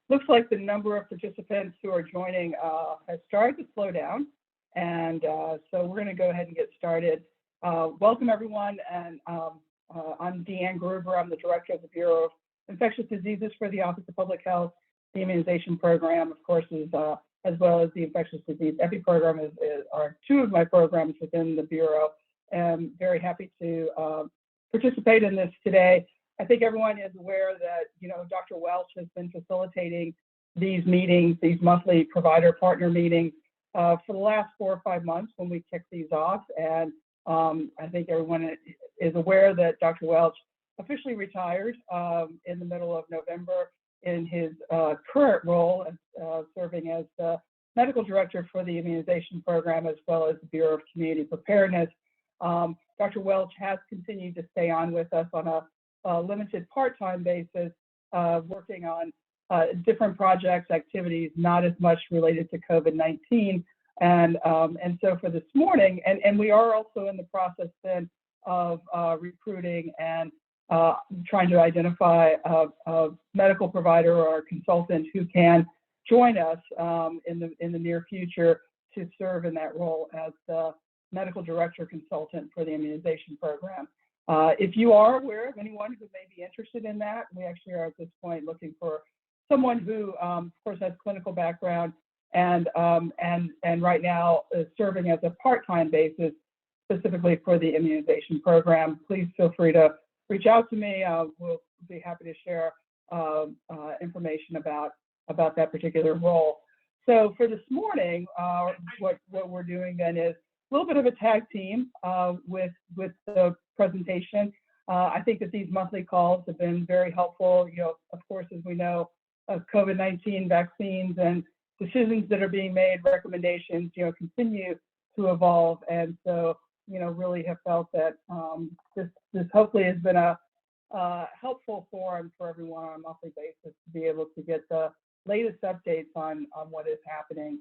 looks like the number of participants who are joining has started to slow down. And so we're going to go ahead and get started. Welcome, everyone. And I'm Deanne Gruber. I'm the director of the Bureau of Infectious Diseases for the Office of Public Health. The immunization program, of course, is as well as the infectious disease EPI program are two of my programs within the Bureau. And very happy to participate in this today. I think everyone is aware that, Dr. Welch has been facilitating these meetings, these monthly provider partner meetings for the last 4 or 5 months when we kicked these off. And I think everyone is aware that Dr. Welch officially retired in the middle of November in his current role as serving as the medical director for the immunization program, as well as the Bureau of Community Preparedness. Dr. Welch has continued to stay on with us on a limited part-time basis, working on different projects, activities, not as much related to COVID-19. And so for this morning, and we are also in the process then of recruiting and trying to identify a medical provider or a consultant who can join us in the near future to serve in that role as the medical director consultant for the immunization program. If you are aware of anyone who may be interested in that, we actually are at this point looking for someone who, of course, has clinical background and right now is serving as a part-time basis specifically for the immunization program. Please feel free to reach out to me. We'll be happy to share information about that particular role. So for this morning, what we're doing then is a little bit of a tag team with the presentation. I think that these monthly calls have been very helpful. Of course, as we know, COVID-19 vaccines and decisions that are being made, recommendations, continue to evolve. And so, really have felt that this hopefully has been a helpful forum for everyone on a monthly basis to be able to get the latest updates on what is happening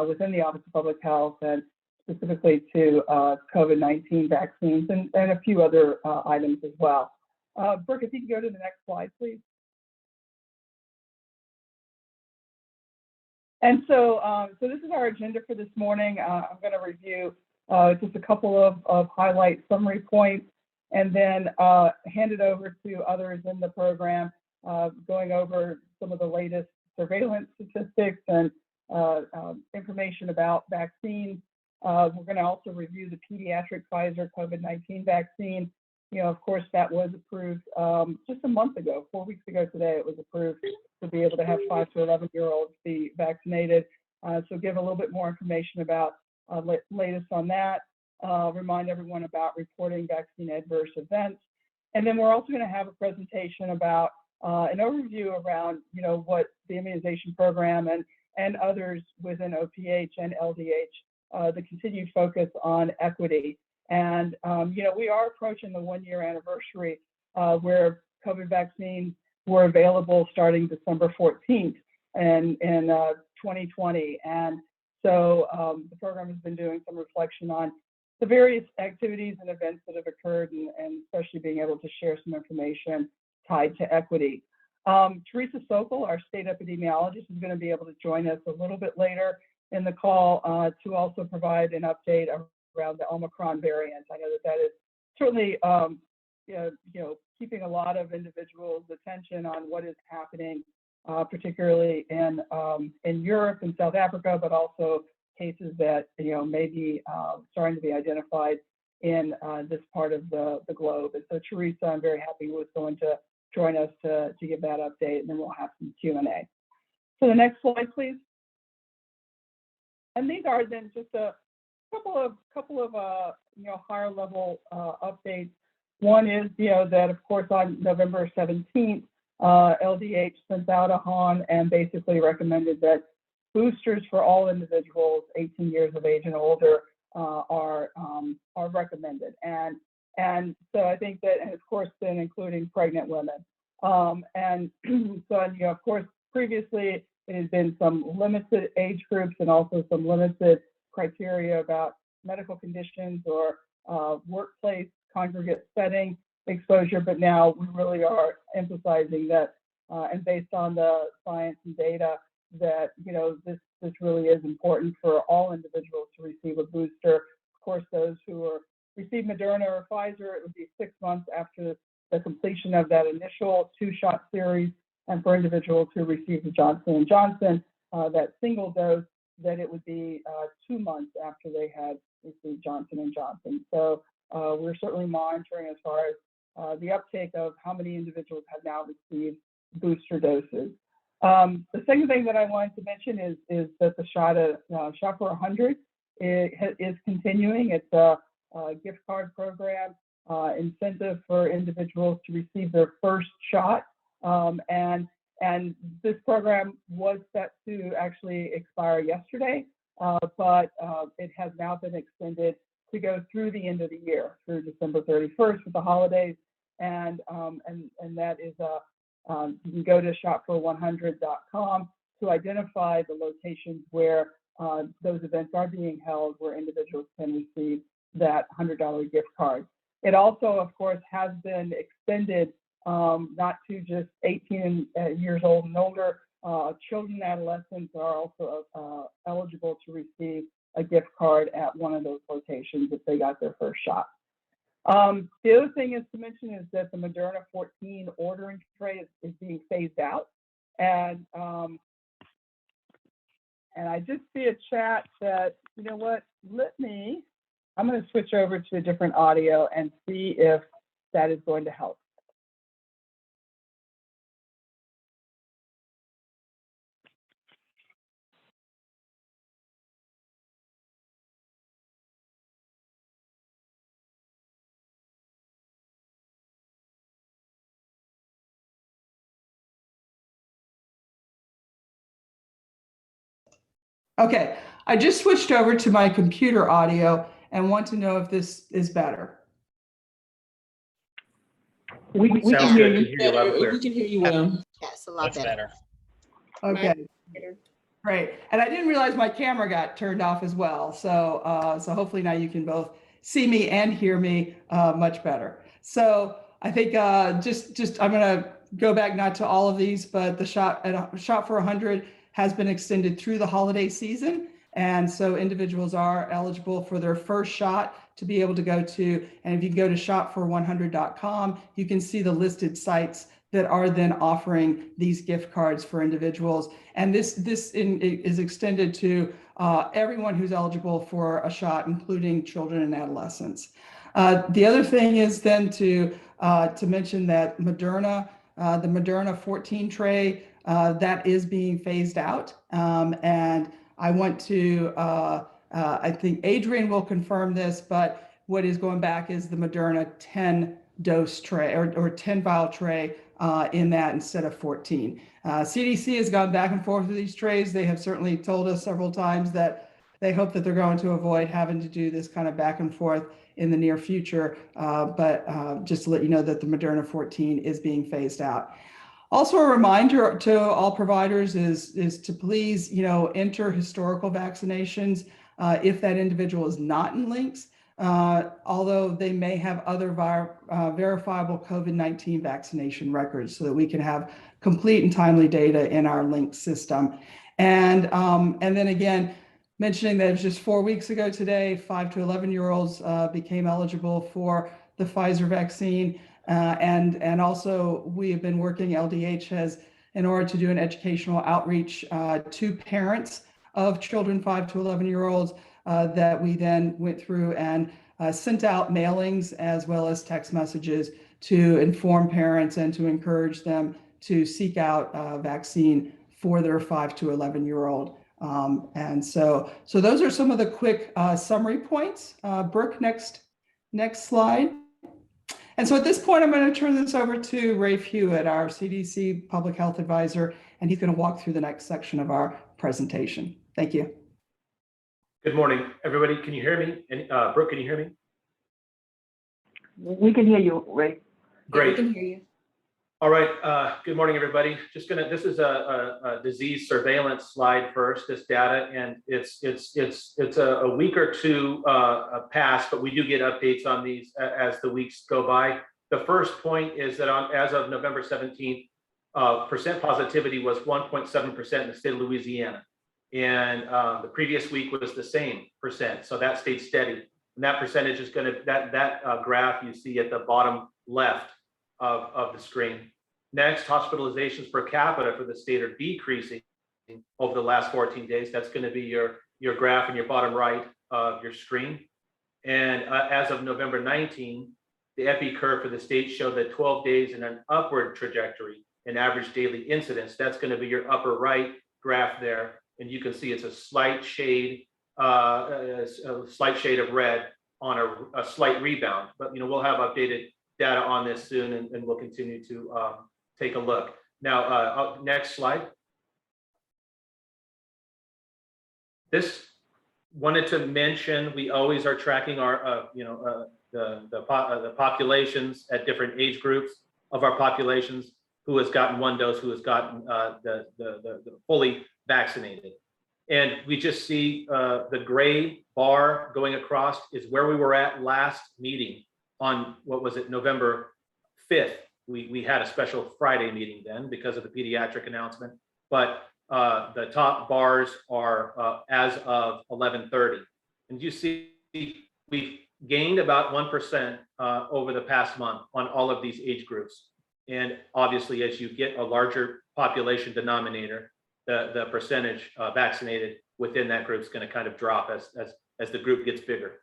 within the Office of Public Health and specifically to COVID-19 vaccines and a few other items as well. Brooke, if you can go to the next slide, please. And so this is our agenda for this morning. I'm going to review just a couple of highlight summary points and then hand it over to others in the program, going over some of the latest surveillance statistics and information about vaccines. We're going to also review the pediatric Pfizer COVID-19 vaccine. Of course, that was approved just a month ago, 4 weeks ago today. It was approved to be able to have 5 to 11-year-olds be vaccinated. So give a little bit more information about latest on that. Remind everyone about reporting vaccine adverse events. And then we're also going to have a presentation about an overview around, what the immunization program and others within OPH and LDH, the continued focus on equity. And, we are approaching the 1-year anniversary where COVID vaccines were available starting December 14th in 2020. And so the program has been doing some reflection on the various activities and events that have occurred and especially being able to share some information tied to equity. Teresa Sokol, our state epidemiologist, is going to be able to join us a little bit later in the call to also provide an update around the Omicron variant. I know that is certainly keeping a lot of individuals' attention on what is happening, particularly in Europe and South Africa, but also cases that may be starting to be identified in this part of the globe. And so Teresa, I'm very happy, was going to join us to give that update, and then we'll have some Q&A. So the next slide, please. And these are then just a couple of higher level updates. One is that of course on November 17th, LDH sent out a HON and basically recommended that boosters for all individuals 18 years of age and older are recommended. And so I think that, and of course, then including pregnant women. And so, of course, previously it has been some limited age groups and also some limited criteria about medical conditions or workplace congregate setting exposure. But now we really are emphasizing that and based on the science and data that, this really is important for all individuals to receive a booster. Of course, those who receive Moderna or Pfizer, it would be 6 months after the completion of that initial 2-shot series, and for individuals who receive the Johnson & Johnson, that single dose, that it would be 2 months after they had received Johnson & Johnson. So we're certainly monitoring as far as the uptake of how many individuals have now received booster doses. The second thing that I wanted to mention is that the Shot for 100 is continuing. It's a gift card program, incentive for individuals to receive their first shot. And this program was set to actually expire yesterday, but it has now been extended to go through the end of the year, through December 31st with the holidays. And that is you can go to shopfor100.com to identify the locations where those events are being held, where individuals can receive that $100 gift card. It also, of course, has been extended not to just 18 years old and older. Children and adolescents are also eligible to receive a gift card at one of those locations if they got their first shot. The other thing is to mention is that the Moderna 14 ordering tray is being phased out. And I just see a chat that, you know what, I'm going to switch over to a different audio and see if that is going to help. Okay, I just switched over to my computer audio and want to know if this is better. We can hear you. We can hear you well. Yes, a lot better. Okay, great. And I didn't realize my camera got turned off as well. So, so hopefully now you can both see me and hear me much better. So I think just I'm going to go back not to all of these, but the Shot for 100 has been extended through the holiday season. And so individuals are eligible for their first shot to be able to go to, and if you go to shopfor100.com, you can see the listed sites that are then offering these gift cards for individuals. And this is extended to everyone who's eligible for a shot, including children and adolescents. The other thing is then to mention that Moderna, the Moderna 14 tray, that is being phased out. And I want to, I think Adrian will confirm this, but what is going back is the Moderna 10 dose tray or 10 vial tray in that instead of 14. CDC has gone back and forth with these trays. They have certainly told us several times that they hope that they're going to avoid having to do this kind of back and forth in the near future. But just to let you know that the Moderna 14 is being phased out. Also, a reminder to all providers is to please, enter historical vaccinations if that individual is not in links, although they may have other verifiable COVID-19 vaccination records so that we can have complete and timely data in our link system. And then again, mentioning that it was just 4 weeks ago today, 5 to 11-year-olds became eligible for the Pfizer vaccine. And also we have been working, LDH has, in order to do an educational outreach to parents of children 5 to 11-year-olds that we then went through and sent out mailings as well as text messages to inform parents and to encourage them to seek out a vaccine for their 5 to 11-year-old. And so those are some of the quick summary points. Brooke, next slide. And so at this point, I'm going to turn this over to Rafe Hewitt, our CDC Public Health Advisor, and he's going to walk through the next section of our presentation. Thank you. Good morning, everybody. Can you hear me? And Brooke, can you hear me? We can hear you, Rafe. Great. We can hear you. All right. Good morning, everybody. This is a disease surveillance slide first, this data, and it's a week or two past, but we do get updates on these as the weeks go by. The first point is that as of November 17th, percent positivity was 1.7% in the state of Louisiana. And the previous week was the same percent. So that stayed steady. And that percentage is going to, that graph you see at the bottom left of the screen. Next, hospitalizations per capita for the state are decreasing over the last 14 days. That's going to be your graph in your bottom right of your screen. And as of November 19, the epi curve for the state showed that 12 days in an upward trajectory in average daily incidence. That's going to be your upper right graph there. And you can see it's a slight shade of red on a slight rebound. But we'll have updated data on this soon, and we'll continue to take a look. Now, next slide. This wanted to mention, we always are tracking our the populations at different age groups of our populations, who has gotten one dose, who has gotten the fully vaccinated. And we just see the gray bar going across is where we were at last meeting on, what was it, November 5th. We had a special Friday meeting then because of the pediatric announcement, but the top bars are as of 11:30. And you see we've gained about 1% over the past month on all of these age groups. And obviously, as you get a larger population denominator, the percentage vaccinated within that group is going to kind of drop as the group gets bigger.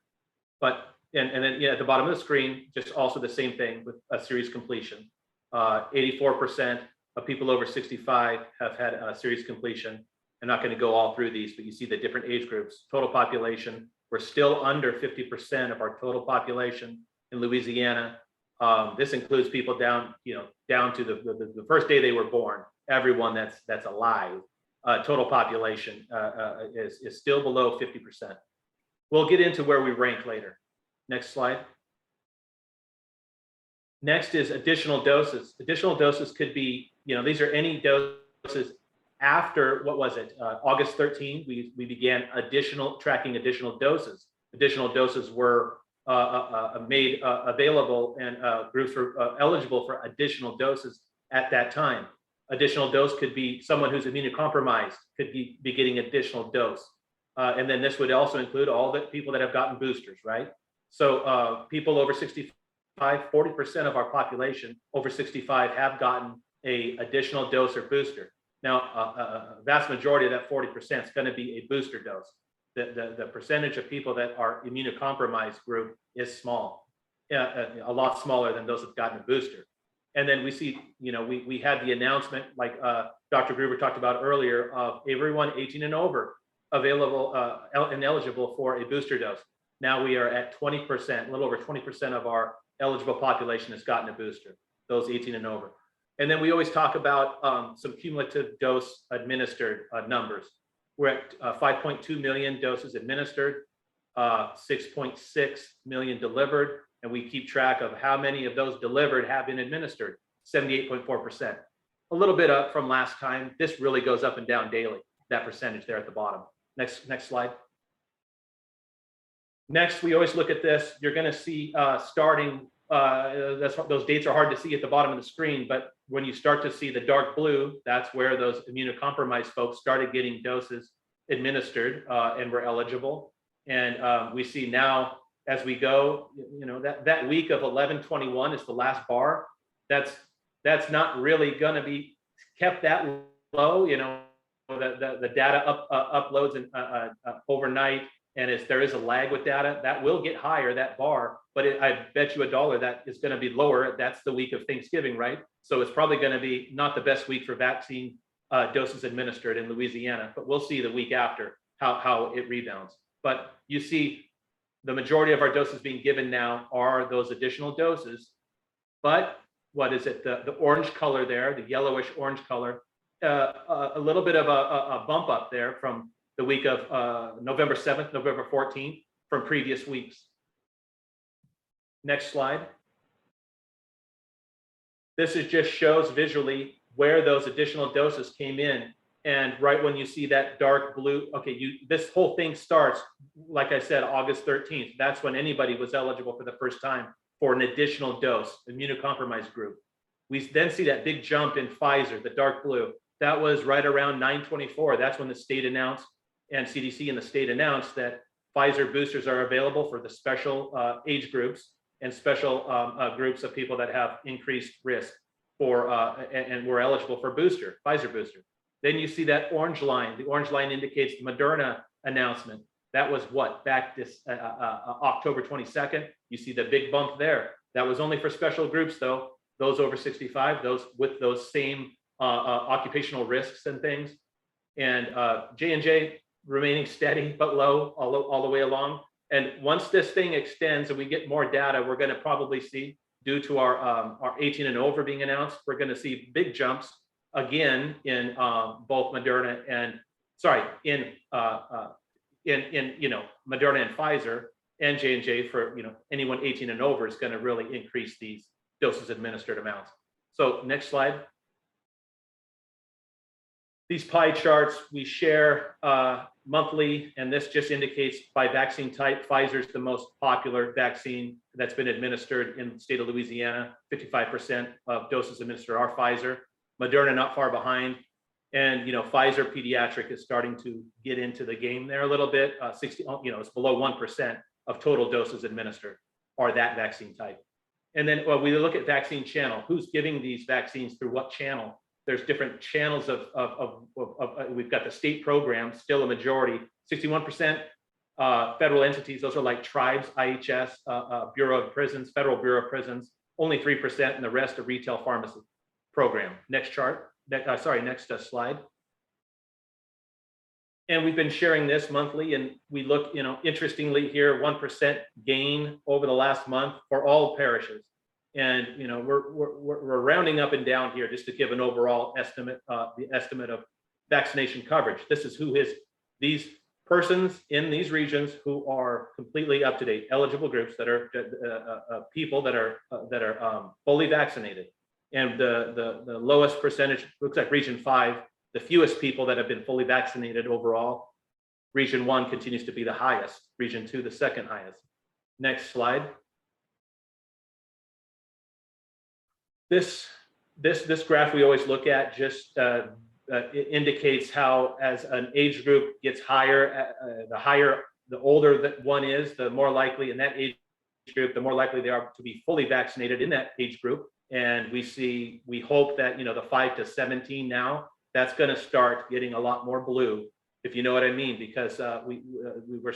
But and then at the bottom of the screen, just also the same thing with a series completion. 84% of people over 65 have had a series completion. I'm not going to go all through these, but you see the different age groups. Total population, we're still under 50% of our total population in Louisiana. This includes people down to the first day they were born. Everyone that's alive. Total population is still below 50%. We'll get into where we rank later. Next slide. Next is additional doses. Additional doses could be, these are any doses after, what was it, August 13, we began tracking additional doses. Additional doses were made available, and groups were eligible for additional doses at that time. Additional dose could be someone who's immunocompromised, could be getting additional dose. And then this would also include all the people that have gotten boosters, right? So people over 65, 40% of our population over 65 have gotten a additional dose or booster. Now, a vast majority of that 40% is going to be a booster dose. The percentage of people that are immunocompromised group is small, a lot smaller than those that have gotten a booster. And then we see, we had the announcement, like Dr. Gruber talked about earlier, of everyone 18 and over available and eligible for a booster dose. Now we are at 20%, a little over 20% of our eligible population has gotten a booster, those 18 and over. And then we always talk about some cumulative dose administered numbers. We're at 5.2 million doses administered, 6.6 million delivered, and we keep track of how many of those delivered have been administered, 78.4%. A little bit up from last time. This really goes up and down daily, that percentage there at the bottom. Next slide. Next, we always look at this. You're going to see starting, those dates are hard to see at the bottom of the screen, but when you start to see the dark blue, that's where those immunocompromised folks started getting doses administered and were eligible. And we see now as we go, that week of 11/21 is the last bar. That's not really going to be kept that low. The data uploads and overnight. And if there is a lag with data, that will get higher, that bar, but I bet you $1 that is going to be lower. That's the week of Thanksgiving, right? So it's probably going to be not the best week for vaccine doses administered in Louisiana, but we'll see the week after how it rebounds. But you see the majority of our doses being given now are those additional doses. But what is it? The orange color there, the yellowish orange color, a little bit of a bump up there from the week of November 7th, November 14th from previous weeks. Next slide. This just shows visually where those additional doses came in. And right when you see that dark blue, okay, this whole thing starts, like I said, August 13th. That's when anybody was eligible for the first time for an additional dose, immunocompromised group. We then see that big jump in Pfizer, the dark blue. That was right around 9/24. That's when the state announced, and CDC and the state announced, that Pfizer boosters are available for the special age groups and special groups of people that have increased risk for and were eligible for Pfizer booster. Then you see that orange line. The orange line indicates the Moderna announcement. That was what, back this October 22nd. You see the big bump there. That was only for special groups though, those over 65, those with those same occupational risks and things. And J&J remaining steady but low all the way along. And once this thing extends and we get more data, we're going to probably see, due to our 18 and over being announced, we're going to see big jumps again in both Moderna and in Moderna and Pfizer, and J&J for anyone 18 and over is going to really increase these doses administered amounts. So next slide. These pie charts we share monthly, and this just indicates by vaccine type. Pfizer is the most popular vaccine that's been administered in the state of Louisiana. 55% of doses administered are Pfizer. Moderna not far behind. And Pfizer pediatric is starting to get into the game there a little bit. 60, it's below 1% of total doses administered are that vaccine type. And then we look at vaccine channel. Who's giving these vaccines through what channel? There's different channels we've got the state programs, still a majority, 61%. Federal entities, those are like tribes, IHS, Bureau of Prisons, Federal Bureau of Prisons, only 3%, and the rest are retail pharmacy program. Next chart, next slide. And we've been sharing this monthly, and we look, interestingly here, 1% gain over the last month for all parishes. And we're rounding up and down here just to give an overall estimate, the estimate of vaccination coverage. This is these persons in these regions who are completely up to date, eligible groups that are people that are fully vaccinated. And the lowest percentage looks like Region 5, the fewest people that have been fully vaccinated overall. Region 1 continues to be the highest. Region 2, the second highest. Next slide. This graph we always look at just it indicates how, as an age group gets higher, the older that one is, the more likely in that age group, the more likely they are to be fully vaccinated in that age group. And we hope that the 5 to 17 now, that's going to start getting a lot more blue, if you know what I mean, because we were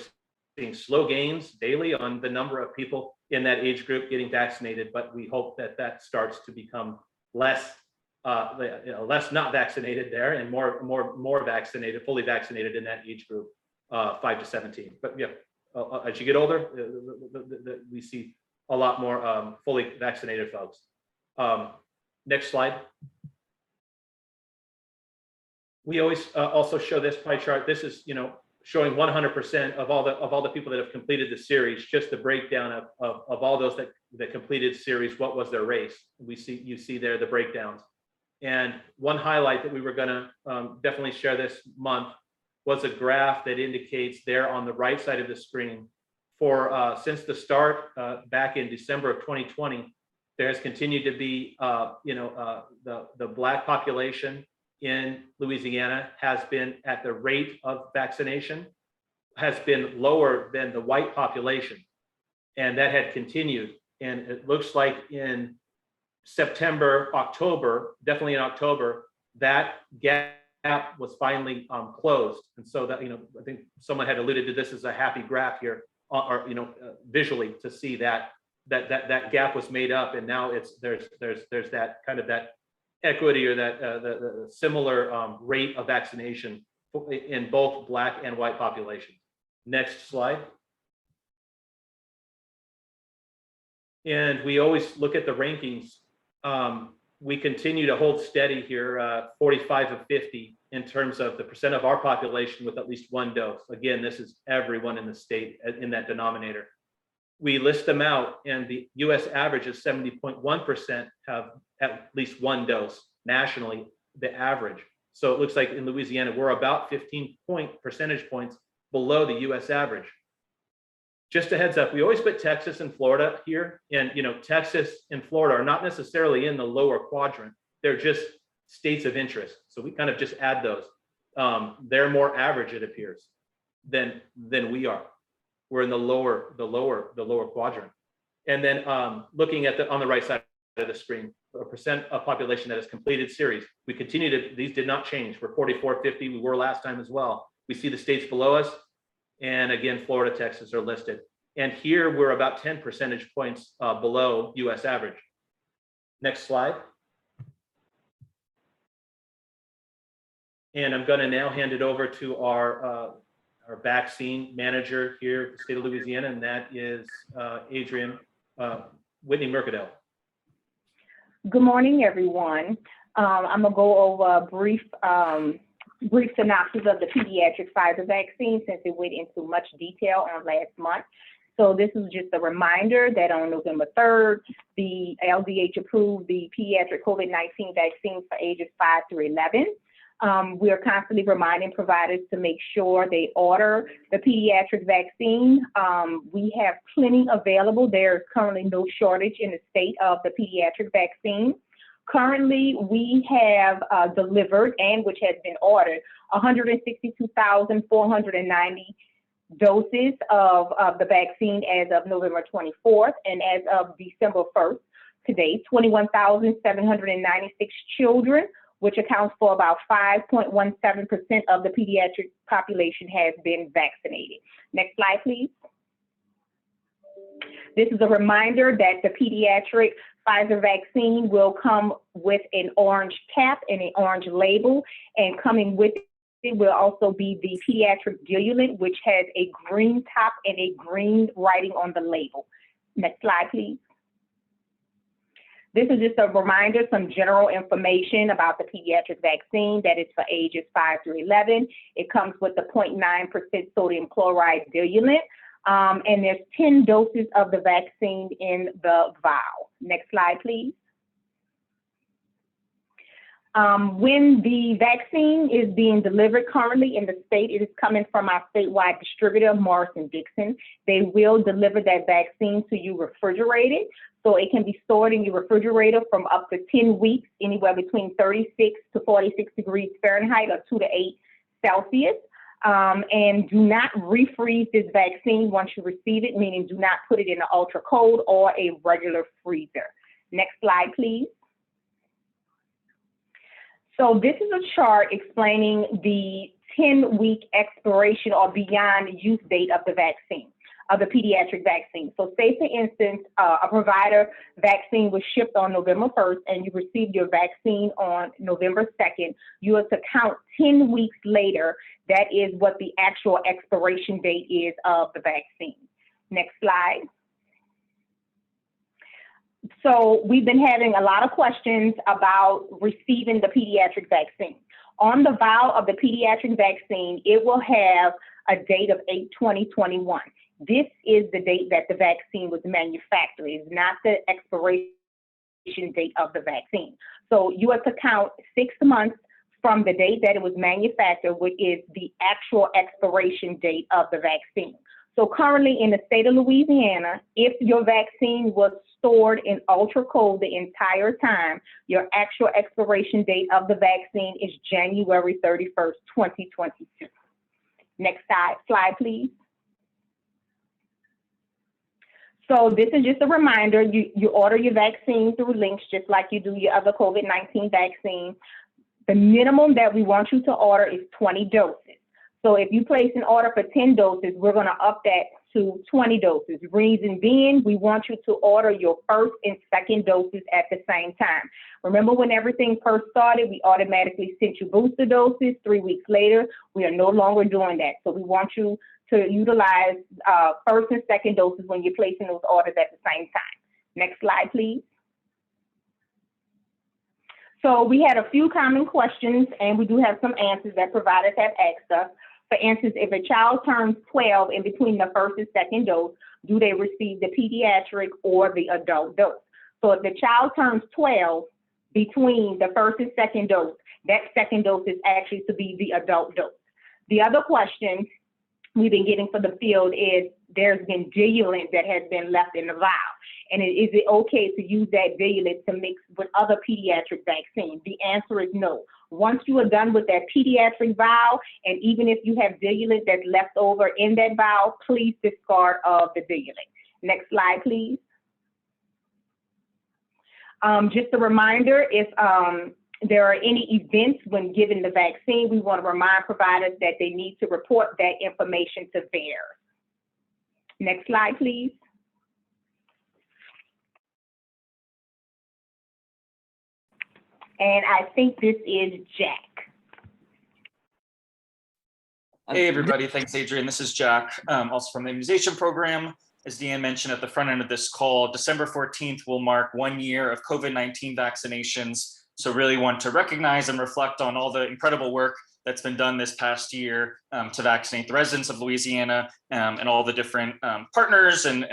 seeing slow gains daily on the number of people in that age group getting vaccinated, but we hope that starts to become less not vaccinated there and more vaccinated, fully vaccinated in that age group, 5 to 17. But yeah, as you get older, we see a lot more fully vaccinated folks. Next slide. We always also show this pie chart. This is showing 100% of all the people that have completed the series, just the breakdown of all those that completed series, what was their race. You see there the breakdowns. And one highlight that we were going to definitely share this month was a graph that indicates there on the right side of the screen for since the start back in December of 2020, there has continued to be the Black population in Louisiana has been at the rate of vaccination has been lower than the white population, and that had continued. And it looks like in September, October, definitely in October, that gap was finally closed. And so that I think someone had alluded to this as a happy graph here, or visually to see that gap was made up, and now there's that kind of that equity or that the similar rate of vaccination in both Black and white populations. Next slide. And we always look at the rankings. We continue to hold steady here, 45 of 50 in terms of the percent of our population with at least one dose. Again, this is everyone in the state in that denominator. We list them out, and the US average is 70.1% have at least one dose nationally, the average. So it looks like in Louisiana, we're about 15 percentage points below the US average. just a heads up, we always put Texas and Florida here, and Texas and Florida are not necessarily in the lower quadrant. They're just states of interest. So we kind of just add those. They're more average, it appears, than we are. We're in the lower quadrant. And then looking at on the right side of the screen, a percent of population that has completed series. We continue to, these did not change. We're 44, 50. We were last time as well. We see the states below us. And again, Florida, Texas are listed. And here we're about 10 percentage points below US average. Next slide. And I'm gonna now hand it over to our vaccine manager here at the state of Louisiana, and that is Adrienne Whitney Mercadale. Good morning, everyone. I'm gonna go over a brief synopsis of the pediatric Pfizer vaccine since it went into much detail on last month. So this is just a reminder that on November 3rd, the LDH approved the pediatric COVID-19 vaccine for ages 5 through 11. We are constantly reminding providers to make sure they order the pediatric vaccine. We have plenty available. There is currently no shortage in the state of the pediatric vaccine. Currently, we have delivered, and which has been ordered, 162,490 doses of the vaccine as of November 24th, and as of December 1st, today, 21,796 children, which accounts for about 5.17% of the pediatric population has been vaccinated. Next slide, please. This is a reminder that the pediatric Pfizer vaccine will come with an orange cap and an orange label, and coming with it will also be the pediatric diluent, which has a green top and a green writing on the label. Next slide, please. This is just a reminder, some general information about the pediatric vaccine that is for ages 5 through 11. It comes with the 0.9% sodium chloride diluent, and there's 10 doses of the vaccine in the vial. Next slide, please. When the vaccine is being delivered currently in the state, it is coming from our statewide distributor, Morrison-Dixon. They will deliver that vaccine to you refrigerated. So it can be stored in your refrigerator from up to 10 weeks, anywhere between 36 to 46 degrees Fahrenheit or 2 to 8 Celsius. And do not refreeze this vaccine once you receive it, meaning do not put it in an ultra cold or a regular freezer. Next slide, please. So this is a chart explaining the 10-week expiration or beyond use date of the vaccine, of the pediatric vaccine. So say, for instance, a provider vaccine was shipped on November 1st and you received your vaccine on November 2nd, you are to count 10 weeks later. That is what the actual expiration date is of the vaccine. Next slide. So we've been having a lot of questions about receiving the pediatric vaccine. On the vial of the pediatric vaccine, it will have a date of 8/20/21. This is the date that the vaccine was manufactured. It's not the expiration date of the vaccine. So you have to count 6 months from the date that it was manufactured, which is the actual expiration date of the vaccine. So currently in the state of Louisiana, if your vaccine was stored in ultra cold the entire time, your actual expiration date of the vaccine is January 31st, 2022. Next slide, please. So this is just a reminder, you order your vaccine through links just like you do your other COVID-19 vaccine. The minimum that we want you to order is 20 doses. So if you place an order for 10 doses, we're going to up that to 20 doses. Reason being, we want you to order your first and second doses at the same time. Remember when everything first started, we automatically sent you booster doses. 3 weeks later, we are no longer doing that. So we want you to utilize first and second doses when you're placing those orders at the same time. Next slide, please. So we had a few common questions, and we do have some answers that providers have asked us. For instance, if a child turns 12 in between the first and second dose, do they receive the pediatric or the adult dose? So if the child turns 12 between the first and second dose, that second dose is actually to be the adult dose. The other question we've been getting for the field is there's been diluent that has been left in the vial. And is it okay to use that diluent to mix with other pediatric vaccines? The answer is no. Once you are done with that pediatric vial, and even if you have diluent that's left over in that vial, please discard of the diluent. Next slide, please. Just a reminder, if there are any events when given the vaccine, we want to remind providers that they need to report that information to VAERS. Next slide, please. And I think this is Jack. Hey everybody, thanks Adrian. This is Jack, also from the immunization program. As Deanne mentioned at the front end of this call, December 14th will mark 1 year of COVID-19 vaccinations. So really want to recognize and reflect on all the incredible work that's been done this past year to vaccinate the residents of Louisiana and all the different partners and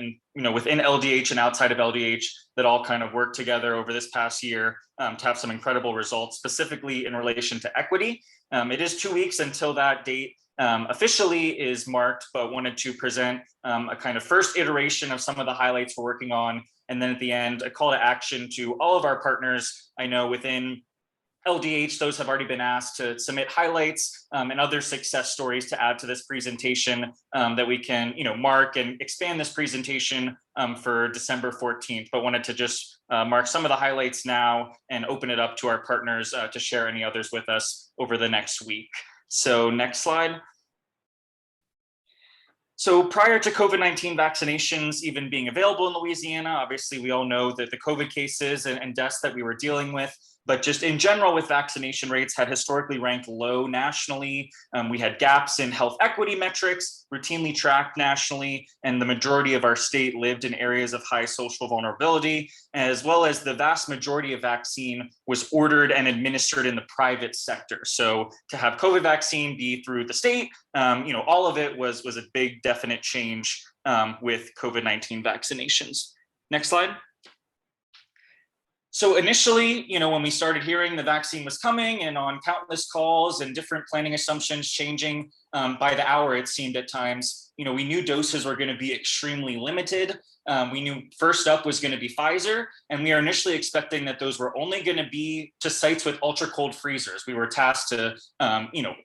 within LDH and outside of LDH that all kind of worked together over this past year to have some incredible results, specifically in relation to equity. It is 2 weeks until that date officially is marked, but wanted to present a kind of first iteration of some of the highlights we're working on. And then at the end, a call to action to all of our partners. I know within LDH, those have already been asked to submit highlights and other success stories to add to this presentation that we can mark and expand this presentation for December 14th, but wanted to just mark some of the highlights now and open it up to our partners to share any others with us over the next week. So next slide. So prior to COVID-19 vaccinations even being available in Louisiana, obviously we all know that the COVID cases and deaths that we were dealing with, but just in general with vaccination rates had historically ranked low nationally. We had gaps in health equity metrics, routinely tracked nationally, and the majority of our state lived in areas of high social vulnerability, as well as the vast majority of vaccine was ordered and administered in the private sector. So to have COVID vaccine be through the state, all of it was a big definite change with COVID-19 vaccinations. Next slide. So initially, when we started hearing the vaccine was coming and on countless calls and different planning assumptions changing by the hour, it seemed at times, we knew doses were going to be extremely limited. We knew first up was going to be Pfizer, and we are initially expecting that those were only going to be to sites with ultra cold freezers. We were tasked to,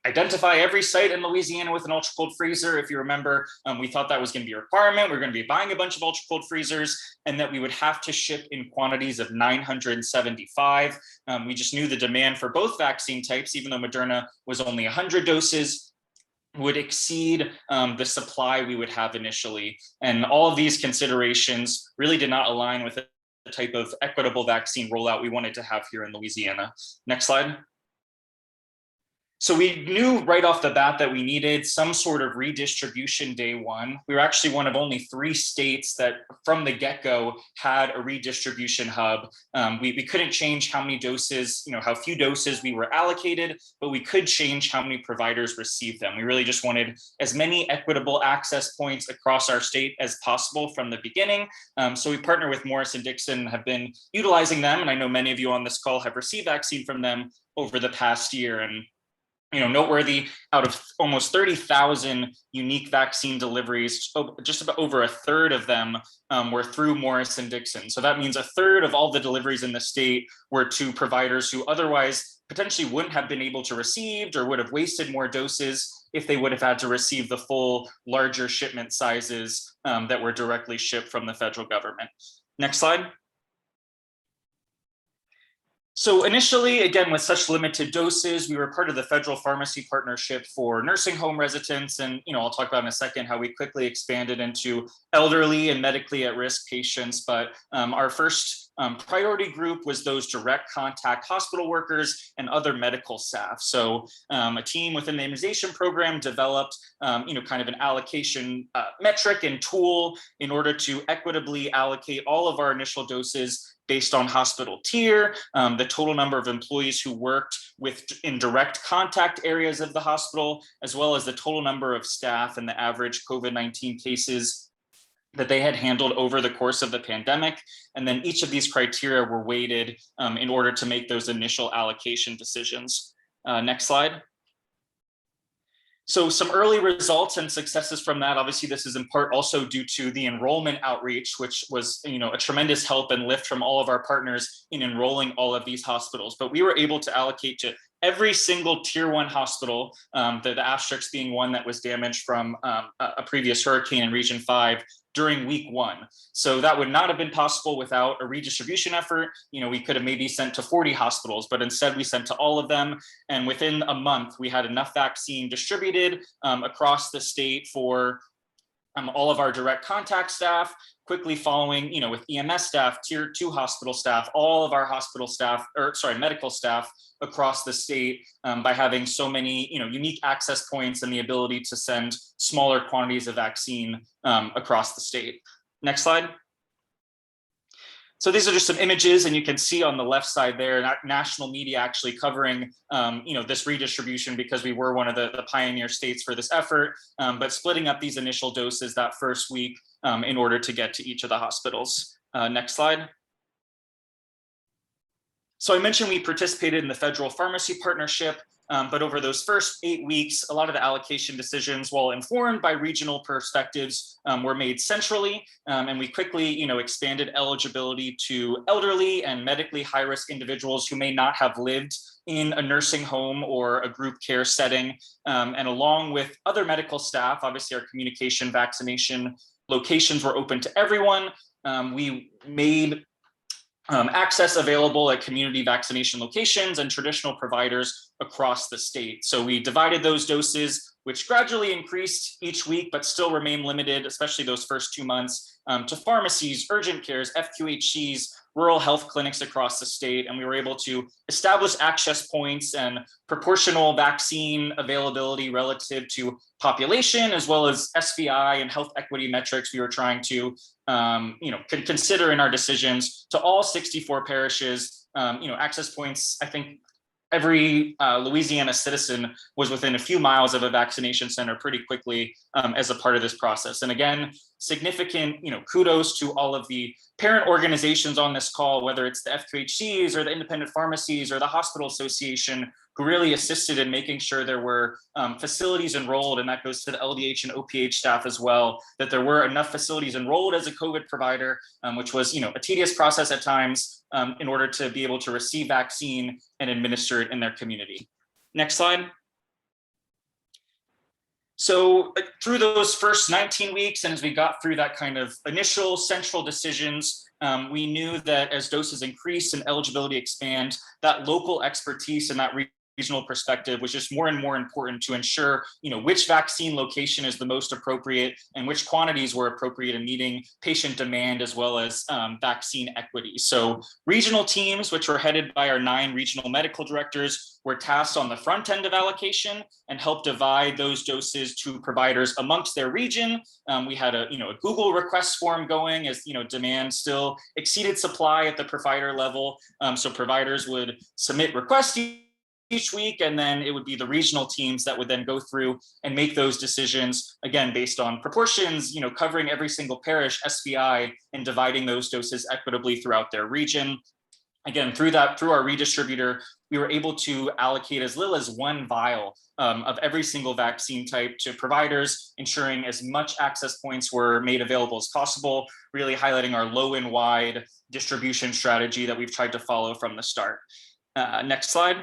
identify every site in Louisiana with an ultra cold freezer. If you remember, we thought that was going to be a requirement. We're going to be buying a bunch of ultra cold freezers, and that we would have to ship in quantities of 975. We just knew the demand for both vaccine types, even though Moderna was only 100 doses, would exceed the supply we would have initially. And all of these considerations really did not align with the type of equitable vaccine rollout we wanted to have here in Louisiana. Next slide. So we knew right off the bat that we needed some sort of redistribution day one. We were actually one of only 3 states that from the get-go had a redistribution hub. We couldn't change how many doses, how few doses we were allocated, but we could change how many providers received them. We really just wanted as many equitable access points across our state as possible from the beginning. So we partnered with Morris-Dixon, have been utilizing them. And I know many of you on this call have received vaccine from them over the past year. And noteworthy, out of almost 30,000 unique vaccine deliveries, just about over a third of them were through Morris-Dixon. So that means a third of all the deliveries in the state were to providers who otherwise potentially wouldn't have been able to receive or would have wasted more doses if they would have had to receive the full larger shipment sizes that were directly shipped from the federal government. Next slide. So initially, again, with such limited doses, we were part of the federal pharmacy partnership for nursing home residents. And, I'll talk about in a second how we quickly expanded into elderly and medically at-risk patients. But our first priority group was those direct contact hospital workers and other medical staff. So a team within the immunization program developed, kind of an allocation metric and tool in order to equitably allocate all of our initial doses based on hospital tier, the total number of employees who worked in direct contact areas of the hospital, as well as the total number of staff and the average COVID-19 cases that they had handled over the course of the pandemic. And then each of these criteria were weighted in order to make those initial allocation decisions. Next slide. So some early results and successes from that. Obviously, this is in part also due to the enrollment outreach, which was, a tremendous help and lift from all of our partners in enrolling all of these hospitals. But we were able to allocate to every single tier 1 hospital, the asterisk being one that was damaged from a previous hurricane in Region 5 during week 1. So that would not have been possible without a redistribution effort. We could have maybe sent to 40 hospitals, but instead we sent to all of them. And within a month, we had enough vaccine distributed across the state for all of our direct contact staff, quickly following, with EMS staff, tier 2 hospital staff, all of our hospital staff, medical staff across the state, by having so many, unique access points and the ability to send smaller quantities of vaccine across the state. Next slide. So these are just some images, and you can see on the left side there, national media actually covering, this redistribution, because we were one of the pioneer states for this effort, but splitting up these initial doses that first week in order to get to each of the hospitals. Next slide. So I mentioned we participated in the federal pharmacy partnership, but over those first 8 weeks, a lot of the allocation decisions, while informed by regional perspectives, were made centrally, and we quickly, expanded eligibility to elderly and medically high-risk individuals who may not have lived in a nursing home or a group care setting, and along with other medical staff. Obviously, our communication vaccination locations were open to everyone. We made access available at community vaccination locations and traditional providers across the state. So we divided those doses, which gradually increased each week, but still remain limited, especially those first 2 months, to pharmacies, urgent cares, FQHCs, rural health clinics across the state. And we were able to establish access points and proportional vaccine availability relative to population, as well as SVI and health equity metrics we were trying to consider in our decisions to all 64 parishes. Access points, I think every Louisiana citizen was within a few miles of a vaccination center pretty quickly as a part of this process. And again, significant kudos to all of the parent organizations on this call, whether it's the FQHCs or the independent pharmacies or the hospital association, who really assisted in making sure there were facilities enrolled, and that goes to the LDH and OPH staff as well, that there were enough facilities enrolled as a COVID provider, which was a tedious process at times, in order to be able to receive vaccine and administer it in their community. Next slide. So through those first 19 weeks, and as we got through that kind of initial central decisions, we knew that as doses increase and eligibility expand, that local expertise and that regional perspective was just more and more important to ensure, which vaccine location is the most appropriate and which quantities were appropriate in meeting patient demand, as well as vaccine equity. So regional teams, which were headed by our 9 regional medical directors, were tasked on the front end of allocation and helped divide those doses to providers amongst their region. We had a Google request form going, as demand still exceeded supply at the provider level. So providers would submit requests each week, and then it would be the regional teams that would then go through and make those decisions, again, based on proportions, covering every single parish, SVI, and dividing those doses equitably throughout their region. Again, through our redistributor, we were able to allocate as little as 1 vial of every single vaccine type to providers, ensuring as much access points were made available as possible, really highlighting our low and wide distribution strategy that we've tried to follow from the start. Next slide.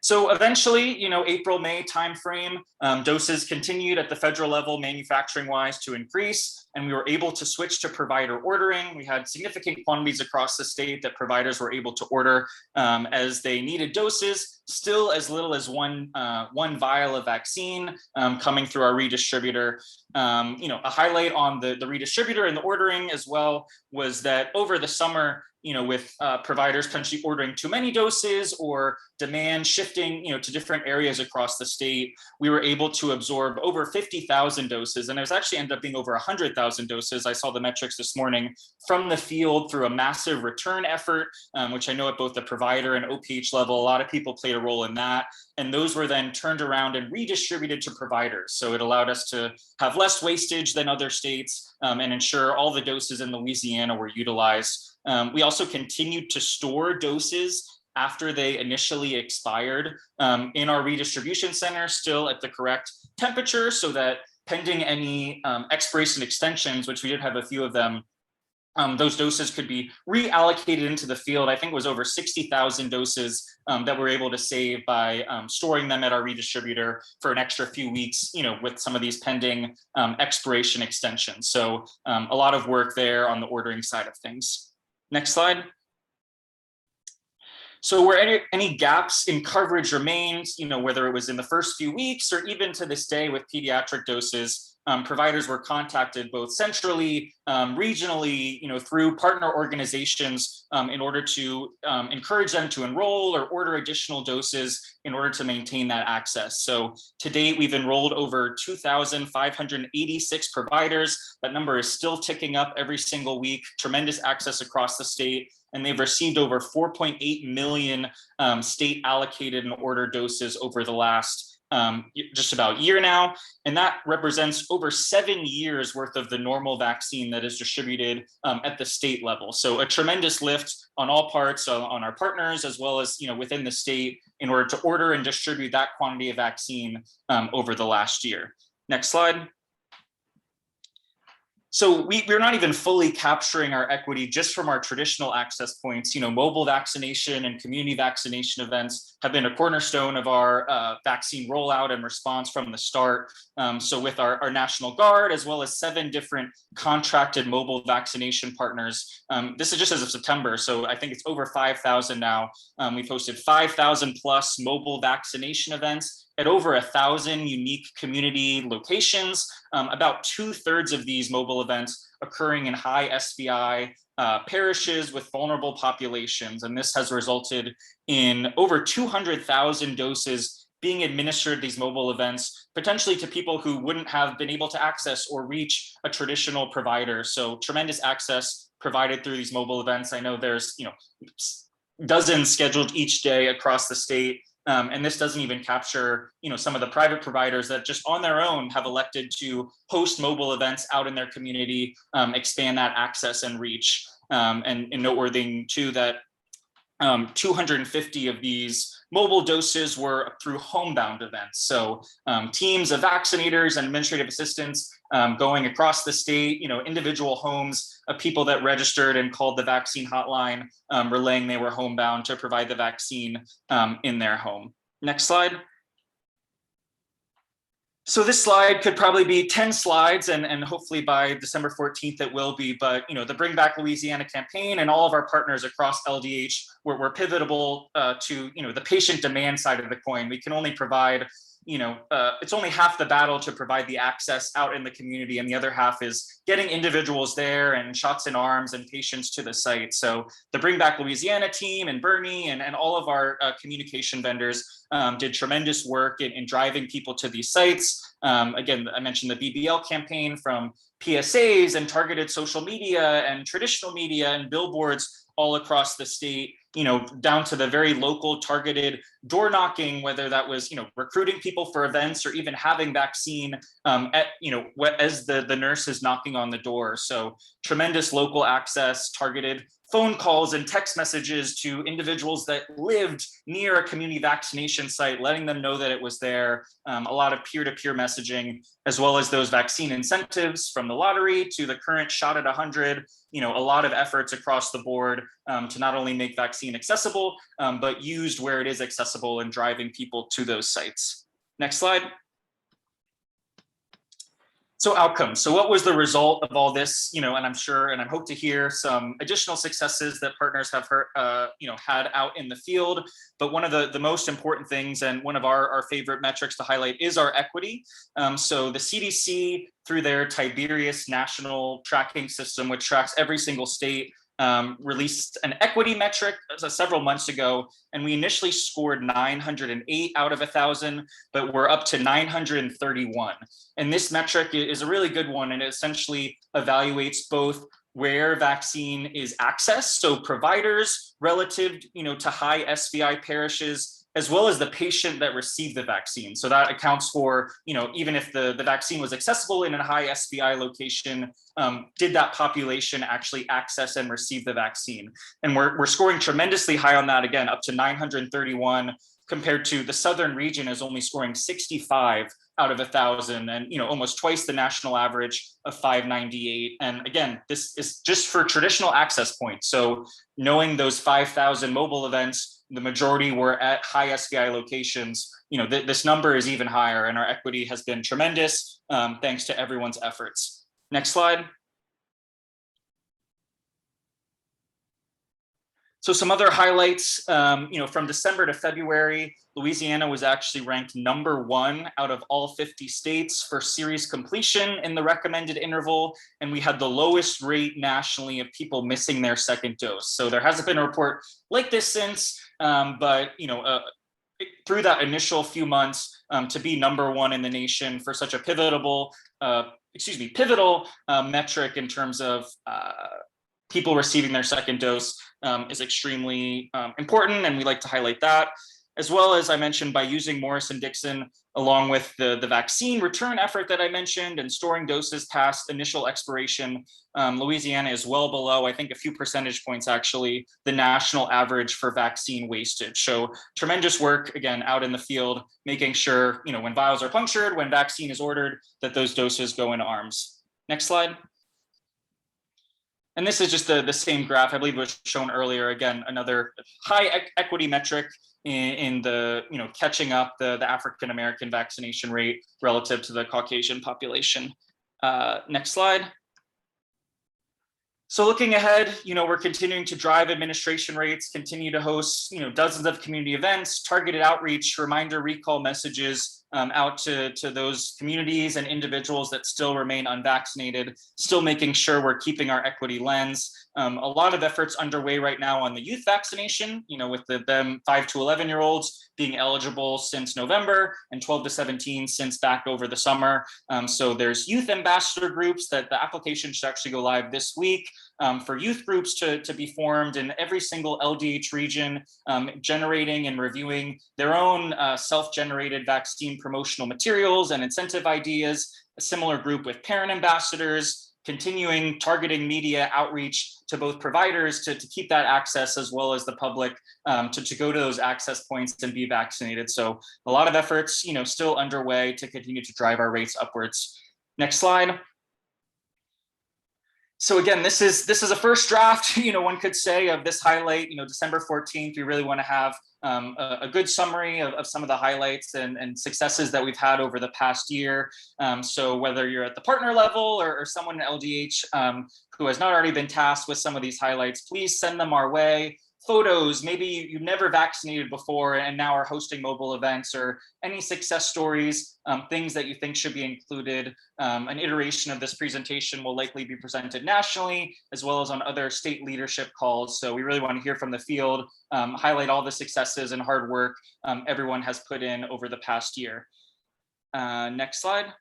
So eventually, April, May timeframe, doses continued at the federal level, manufacturing-wise, to increase, and we were able to switch to provider ordering. We had significant quantities across the state that providers were able to order as they needed doses, still as little as one vial of vaccine coming through our redistributor. A highlight on the redistributor and the ordering as well was that over the summer, with providers potentially ordering too many doses or demand shifting, to different areas across the state, we were able to absorb over 50,000 doses. And it was actually ended up being over 100,000 doses. I saw the metrics this morning from the field through a massive return effort, which I know at both the provider and OPH level, a lot of people played a role in that. And those were then turned around and redistributed to providers. So it allowed us to have less wastage than other states and ensure all the doses in Louisiana were utilized. We also continued to store doses after they initially expired in our redistribution center, still at the correct temperature, so that pending any expiration extensions, which we did have a few of them, those doses could be reallocated into the field. I think it was over 60,000 doses that we're able to save by storing them at our redistributor for an extra few weeks, with some of these pending expiration extensions. So a lot of work there on the ordering side of things. Next slide. So where any gaps in coverage remained, whether it was in the first few weeks or even to this day with pediatric doses, providers were contacted both centrally, regionally, through partner organizations in order to encourage them to enroll or order additional doses in order to maintain that access. So to date, we've enrolled over 2,586 providers. That number is still ticking up every single week, tremendous access across the state. And they've received over 4.8 million state allocated and ordered doses over the last just about year now. And that represents over 7 years worth of the normal vaccine that is distributed at the state level. So a tremendous lift on all parts, on our partners, as well as within the state, in order to order and distribute that quantity of vaccine over the last year. Next slide. So we're not even fully capturing our equity just from our traditional access points. Mobile vaccination and community vaccination events have been a cornerstone of our vaccine rollout and response from the start. So with our National Guard, as well as 7 different contracted mobile vaccination partners, this is just as of September. So I think it's over 5,000 now. We've hosted 5,000 plus mobile vaccination events at over 1,000 unique community locations, about 2/3 of these mobile events occurring in high SVI parishes with vulnerable populations. And this has resulted in over 200,000 doses being administered these mobile events, potentially to people who wouldn't have been able to access or reach a traditional provider. So tremendous access provided through these mobile events. I know there's dozens scheduled each day across the state. And this doesn't even capture, some of the private providers that just on their own have elected to host mobile events out in their community, expand that access and reach. And noteworthy too that 250 of these mobile doses were through homebound events. So teams of vaccinators and administrative assistants going across the state, individual homes of people that registered and called the vaccine hotline, relaying they were homebound to provide the vaccine in their home. Next slide. So this slide could probably be 10 slides, and hopefully by December 14th it will be, but the Bring Back Louisiana campaign and all of our partners across LDH were pivotal to the patient demand side of the coin. We can only provide, it's only half the battle to provide the access out in the community, and the other half is getting individuals there and shots in arms and patients to the site. So the Bring Back Louisiana team and Bernie and all of our communication vendors did tremendous work in driving people to these sites. Again, I mentioned the BBL campaign, from PSAs and targeted social media and traditional media and billboards all across the state, down to the very local targeted door knocking, whether that was, recruiting people for events or even having vaccine as the nurse is knocking on the door. So tremendous local access, targeted phone calls and text messages to individuals that lived near a community vaccination site, letting them know that it was there. A lot of peer-to-peer messaging, as well as those vaccine incentives, from the lottery to the current shot at 100. A lot of efforts across the board to not only make vaccine accessible, but used where it is accessible and driving people to those sites. Next slide. So outcomes. So what was the result of all this? And I'm sure, and I hope to hear some additional successes that partners have heard, had out in the field. But one of the most important things, and one of our favorite metrics to highlight, is our equity. So the CDC, through their Tiberius National Tracking System, which tracks every single state, released an equity metric several months ago, and we initially scored 908 out of 1,000, but we're up to 931. And this metric is a really good one, and it essentially evaluates both where vaccine is accessed, so providers relative to high SVI parishes, as well as the patient that received the vaccine. So that accounts for, even if the vaccine was accessible in a high SVI location, did that population actually access and receive the vaccine? And we're scoring tremendously high on that, again, up to 931, compared to the southern region is only scoring 65 out of 1,000, and almost twice the national average of 598. And again, this is just for traditional access points. So knowing those 5,000 mobile events, the majority were at high SVI locations, this number is even higher, and our equity has been tremendous, thanks to everyone's efforts. Next slide. So some other highlights, from December to February, Louisiana was actually ranked #1 out of all 50 states for series completion in the recommended interval, and we had the lowest rate nationally of people missing their second dose. So there hasn't been a report like this since, but through that initial few months, to be #1 in the nation for such a pivotal metric in terms of people receiving their second dose is extremely important, and we like to highlight that. As well as I mentioned, by using Morrison-Dixon along with the vaccine return effort that I mentioned and storing doses past initial expiration, Louisiana is well below, I think a few percentage points actually, the national average for vaccine wastage. So tremendous work, again, out in the field, making sure, when vials are punctured, when vaccine is ordered, that those doses go into arms. Next slide. And this is just the same graph, I believe it was shown earlier. Again, another high equity metric in the, catching up the African-American vaccination rate relative to the Caucasian population. Next slide. So looking ahead, we're continuing to drive administration rates, continue to host, dozens of community events, targeted outreach, reminder recall messages out to those communities and individuals that still remain unvaccinated, still making sure we're keeping our equity lens. A lot of efforts underway right now on the youth vaccination, with them 5 to 11-year-olds being eligible since November and 12 to 17 since back over the summer. So there's youth ambassador groups that the application should actually go live this week, for youth groups to be formed in every single LDH region, generating and reviewing their own self-generated vaccine promotional materials and incentive ideas. A similar group with parent ambassadors, continuing targeting media outreach to both providers to keep that access, as well as the public to go to those access points and be vaccinated. So a lot of efforts, still underway to continue to drive our rates upwards. Next slide. So again, this is a first draft, one could say, of this highlight. December 14th, we really want to have a good summary of some of the highlights and successes that we've had over the past year. So whether you're at the partner level or someone in LDH who has not already been tasked with some of these highlights, please send them our way. Photos, maybe you've never vaccinated before and now are hosting mobile events, or any success stories, things that you think should be included. An iteration of this presentation will likely be presented nationally, as well as on other state leadership calls. So we really want to hear from the field, highlight all the successes and hard work everyone has put in over the past year. Next slide.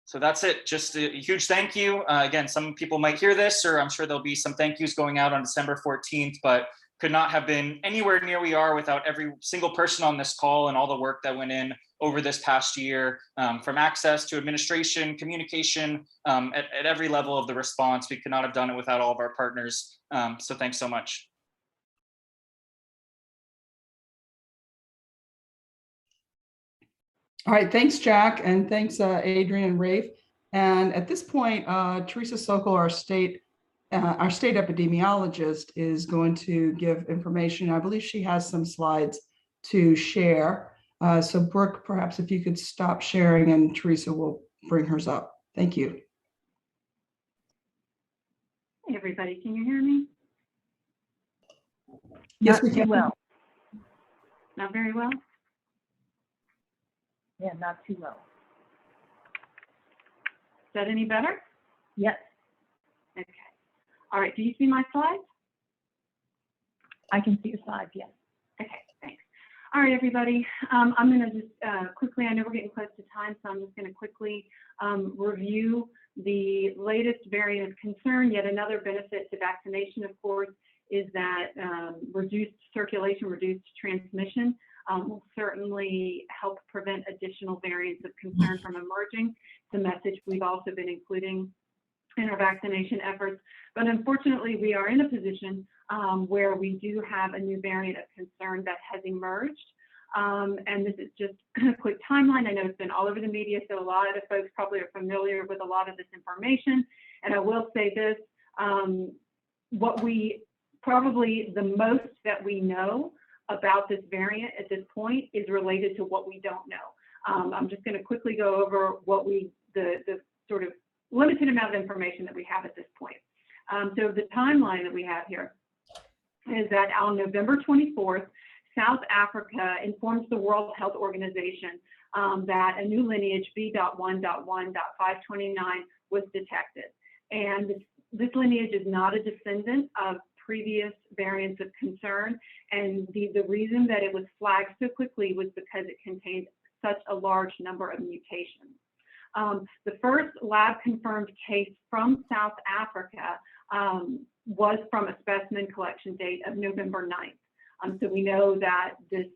So that's it. Just a huge thank you. Again, some people might hear this, or I'm sure there'll be some thank yous going out on December 14th, but could not have been anywhere near we are without every single person on this call and all the work that went in over this past year, from access to administration, communication, at every level of the response. We could not have done it without all of our partners. So thanks so much. All right, thanks, Jack, and thanks, Adrian and Rafe. And at this point, Teresa Sokol, our state epidemiologist, is going to give information. I believe she has some slides to share. So Brooke, perhaps if you could stop sharing, and Teresa will bring hers up. Thank you. Hey, everybody, can you hear me? Yes, we can. Well. Not very well? Yeah, not too low. Is that any better? Yes, Okay. All right, do you see my slides? I can see your slides, yes. Okay, thanks. All right, everybody. I'm going to just quickly, I know we're getting close to time, so I'm just going to quickly review the latest variant of concern. Yet another benefit to vaccination, of course, is that reduced circulation, reduced transmission will certainly help prevent additional variants of concern from emerging. The message we've also been including in our vaccination efforts. But unfortunately, we are in a position where we do have a new variant of concern that has emerged. And this is just a quick timeline. I know it's been all over the media, so a lot of the folks probably are familiar with a lot of this information. And I will say this, what we probably the most that we know about this variant at this point is related to what we don't know. I'm just going to quickly go over what the sort of limited amount of information that we have at this point. So the timeline that we have here is that on November 24th, South Africa informs the World Health Organization that a new lineage B.1.1.529 was detected. And this lineage is not a descendant of previous variants of concern. And the reason that it was flagged so quickly was because it contained such a large number of mutations. The first lab confirmed case from South Africa was from a specimen collection date of November 9th. So we know that this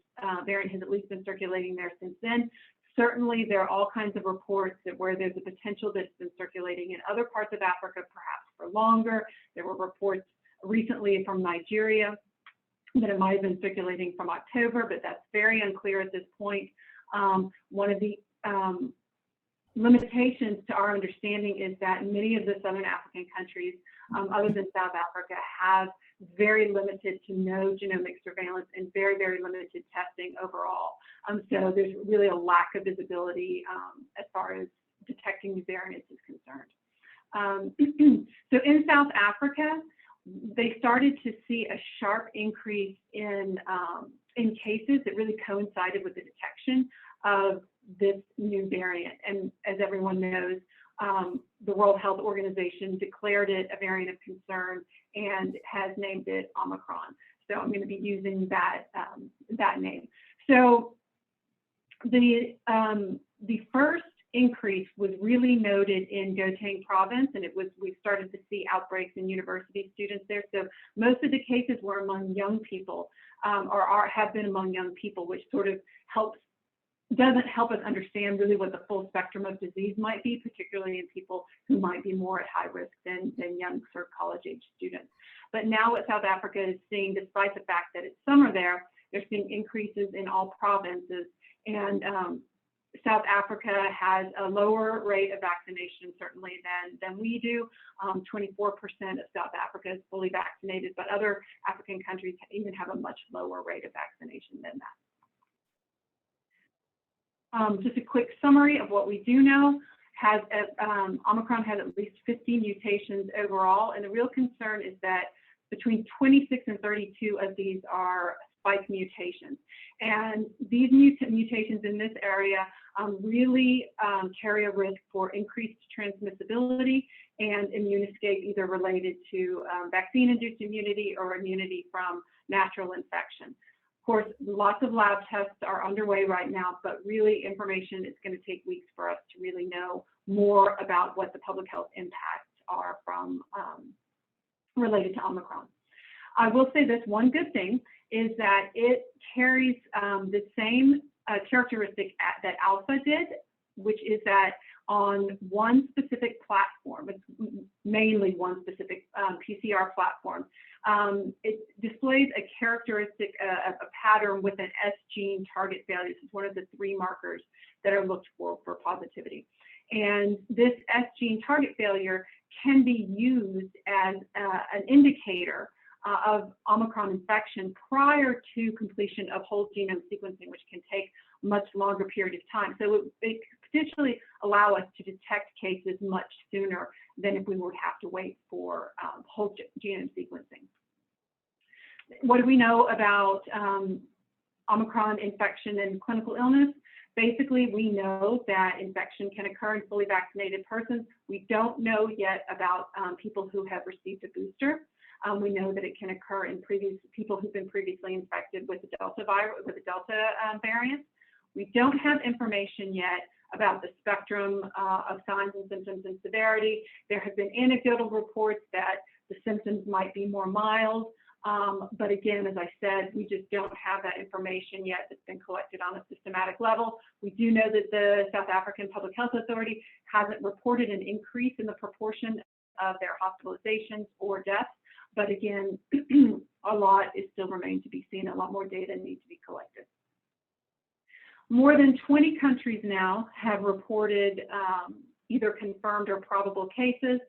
variant has at least been circulating there since then. Certainly, there are all kinds of reports that where there's a potential that's been circulating in other parts of Africa, perhaps for longer. There were reports recently from Nigeria that it might have been circulating from October, but that's very unclear at this point. One of the limitations to our understanding is that many of the Southern African countries, other than South Africa, have very limited to no genomic surveillance and very, very limited testing overall. So there's really a lack of visibility as far as detecting new variants is concerned. So in South Africa, they started to see a sharp increase in cases that really coincided with the detection of this new variant. And as everyone knows, the World Health Organization declared it a variant of concern and has named it Omicron. So I'm going to be using that name. So the first increase was really noted in Gauteng province, and we started to see outbreaks in university students there. So most of the cases were among young people, or have been among young people, which sort of doesn't help us understand really what the full spectrum of disease might be, particularly in people who might be more at high risk than young sort of college-age students. But now what South Africa is seeing, despite the fact that it's summer there, they're seeing increases in all provinces. And South Africa has a lower rate of vaccination, certainly, than we do. 24% of South Africa is fully vaccinated, but other African countries even have a much lower rate of vaccination than that. Just a quick summary of what we do know. Omicron has at least 50 mutations overall, and the real concern is that between 26 and 32 of these are spike mutations. And these mutations in this area really carry a risk for increased transmissibility and immune escape, either related to vaccine-induced immunity or immunity from natural infection. Of course, lots of lab tests are underway right now, but really information is going to take weeks for us to really know more about what the public health impacts are from related to Omicron. I will say this one good thing is that it carries the same characteristic that Alpha did, which is that on one specific platform, it's mainly one specific PCR platform, it displays a characteristic, a pattern with an S gene target failure. This is one of the 3 markers that are looked for positivity. And this S gene target failure can be used as an indicator of Omicron infection prior to completion of whole genome sequencing, which can take much longer period of time. So it could potentially allow us to detect cases much sooner than if we would have to wait for whole genome sequencing. What do we know about Omicron infection and clinical illness? Basically, we know that infection can occur in fully vaccinated persons. We don't know yet about people who have received a booster. We know that it can occur in people who've been previously infected with the Delta variant. We don't have information yet about the spectrum of signs and symptoms and severity. There have been anecdotal reports that the symptoms might be more mild. But again, as I said, we just don't have that information yet that's been collected on a systematic level. We do know that the South African Public Health Authority hasn't reported an increase in the proportion of their hospitalizations or deaths. But again, a lot is still remains to be seen. A lot more data needs to be collected. More than 20 countries now have reported either confirmed or probable cases.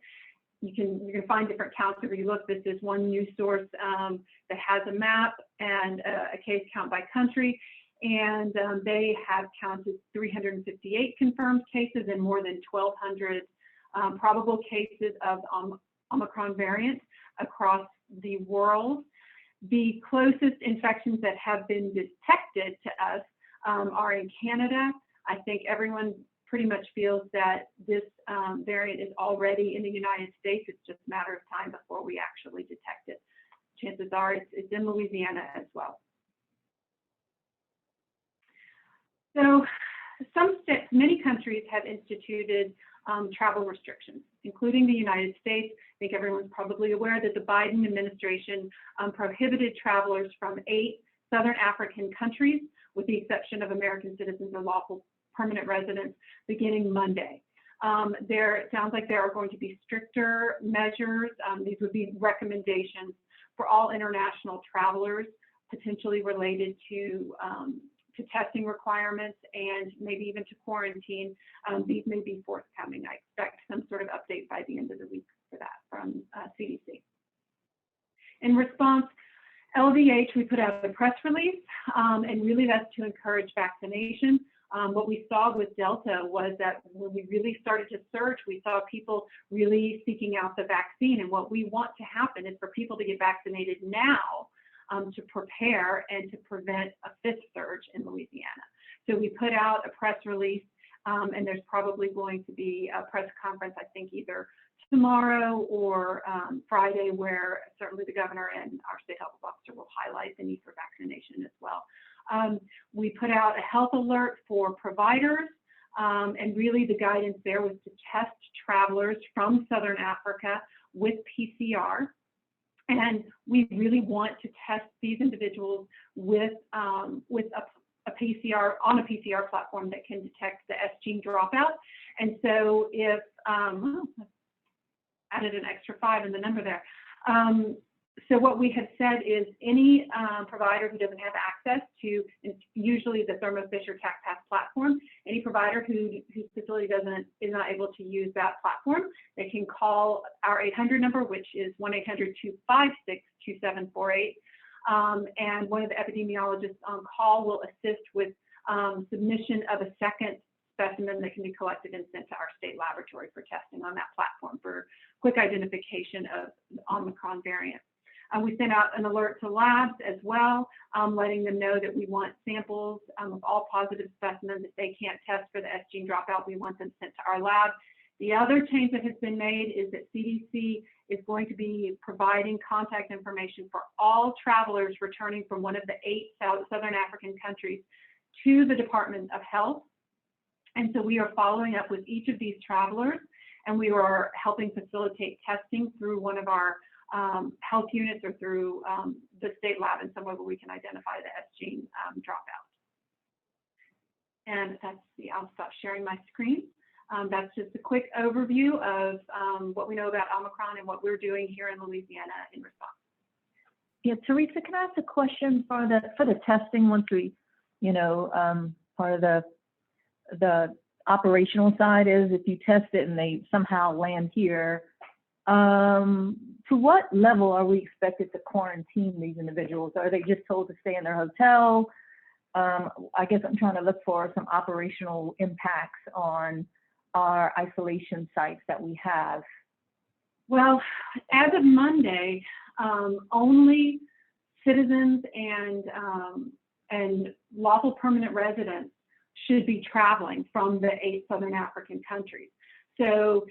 You can find different counts wherever you look. This is one news source that has a map and a case count by country. And they have counted 358 confirmed cases and more than 1,200 probable cases of Omicron variant across the world. The closest infections that have been detected to us are in Canada. I think everyone pretty much feels that this variant is already in the United States. It's just a matter of time before we actually detect it. Chances are it's in Louisiana as well. So many countries have instituted travel restrictions, including the United States. I think everyone's probably aware that the Biden administration prohibited travelers from 8 Southern African countries, with the exception of American citizens or lawful permanent residents, beginning Monday. It sounds like there are going to be stricter measures. These would be recommendations for all international travelers, potentially related to testing requirements and maybe even to quarantine. These may be forthcoming. I expect some sort of update by the end of the week for that from CDC. In response, LVH, we put out a press release, and really that's to encourage vaccination. What we saw with Delta was that when we really started to search, we saw people really seeking out the vaccine. And what we want to happen is for people to get vaccinated now to prepare and to prevent a 5th surge in Louisiana. So we put out a press release, and there's probably going to be a press conference, I think either tomorrow or Friday, where certainly the governor and our state health officer will highlight the need for vaccination as well. We put out a health alert for providers, and really the guidance there was to test travelers from Southern Africa with PCR. And we really want to test these individuals with a PCR, on a PCR platform that can detect the S gene dropout. And so if, added an extra 5 in the number there. So what we have said is any provider who doesn't have access to, usually the Thermo Fisher TaqPath platform, any provider whose facility is not able to use that platform, they can call our 800 number, which is 1-800-256-2748. And one of the epidemiologists on call will assist with submission of a second specimen that can be collected and sent to our state laboratory for testing on that platform for quick identification of the Omicron variant. We sent out an alert to labs as well, letting them know that we want samples of all positive specimens. If they can't test for the S gene dropout, we want them sent to our lab. The other change that has been made is that CDC is going to be providing contact information for all travelers returning from one of the 8 Southern African countries to the Department of Health. And so we are following up with each of these travelers, and we are helping facilitate testing through one of our health units or through the state lab in somewhere where we can identify the S gene dropout. And I'll stop sharing my screen. That's just a quick overview of what we know about Omicron and what we're doing here in Louisiana in response. Yeah, Teresa, can I ask a question for the testing once we, part of the operational side is if you test it and they somehow land here, to what level are we expected to quarantine these individuals? Are they just told to stay in their hotel? I guess I'm trying to look for some operational impacts on our isolation sites that we have. Well, as of Monday, only citizens and lawful permanent residents should be traveling from the 8 Southern African countries. So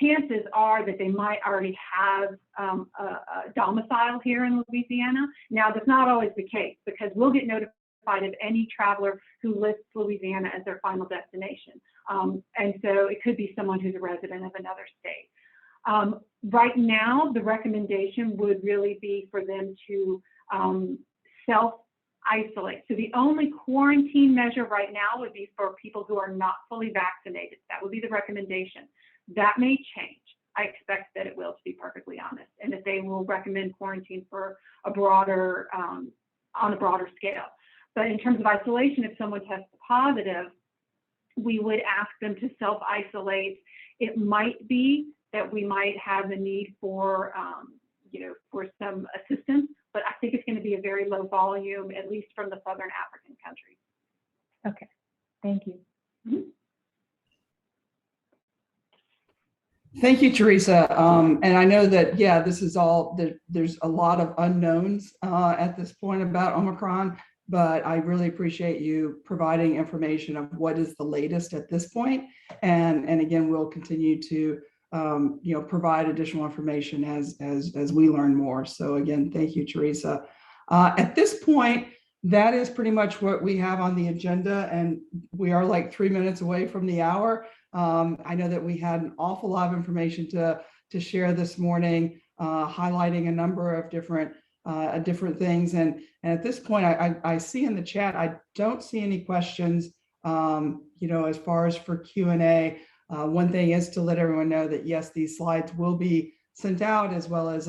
chances are that they might already have a domicile here in Louisiana. Now, that's not always the case because we'll get notified of any traveler who lists Louisiana as their final destination. And so it could be someone who's a resident of another state. Right now, the recommendation would really be for them to self-isolate. So the only quarantine measure right now would be for people who are not fully vaccinated. That would be the recommendation. That may change. I expect that it will, to be perfectly honest, and that they will recommend quarantine for a broader, on a broader scale. But in terms of isolation, if someone tests positive, we would ask them to self-isolate. It might be that we might have a need for, for some assistance, but I think it's going to be a very low volume, at least from the Southern African countries. Okay, thank you. Mm-hmm. Thank you, Teresa. And I know that, yeah, this is all, there's a lot of unknowns at this point about Omicron, but I really appreciate you providing information of what is the latest at this point. And again, we'll continue to provide additional information as we learn more. So again, thank you, Teresa. At this point, that is pretty much what we have on the agenda, and we are like 3 minutes away from the hour. I know that we had an awful lot of information to share this morning, highlighting a number of different things. And at this point, I see in the chat, I don't see any questions, as far as for Q&A. One thing is to let everyone know that, yes, these slides will be sent out, as well as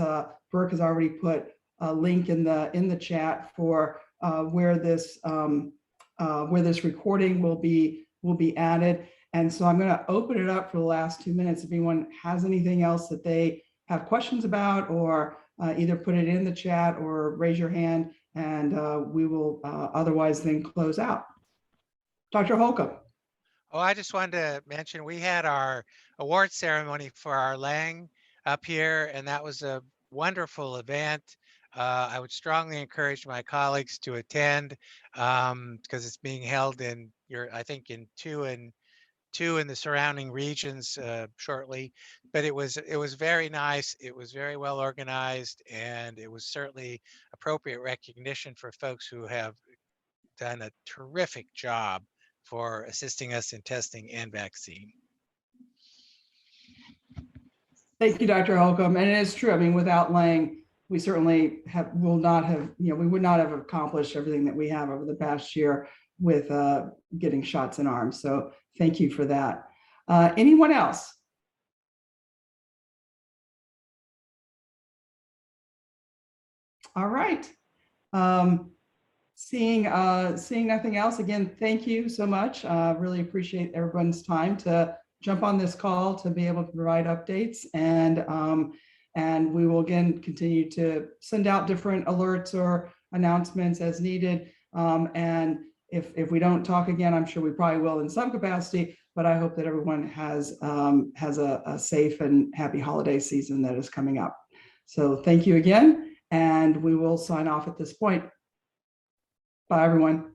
Burke has already put a link in the chat for where this recording will be added. And so I'm going to open it up for the last 2 minutes. If anyone has anything else that they have questions about, or either put it in the chat or raise your hand, and we will otherwise then close out. Dr. Holcomb. Oh, I just wanted to mention we had our award ceremony for our Lang up here, and that was a wonderful event. I would strongly encourage my colleagues to attend because it's being held in I think in two in the surrounding regions shortly. But it was very nice. It was very well organized, and it was certainly appropriate recognition for folks who have done a terrific job for assisting us in testing and vaccine. Thank you, Dr. Holcomb. And it is true. I mean, without Lang, we certainly we would not have accomplished everything that we have over the past year with getting shots in arms. So thank you for that. Anyone else? All right. Seeing nothing else, again, thank you so much. Really appreciate everyone's time to jump on this call to be able to provide updates, and we will again continue to send out different alerts or announcements as needed. And if we don't talk again, I'm sure we probably will in some capacity, but I hope that everyone has a safe and happy holiday season that is coming up. So thank you again, and we will sign off at this point. Bye, everyone.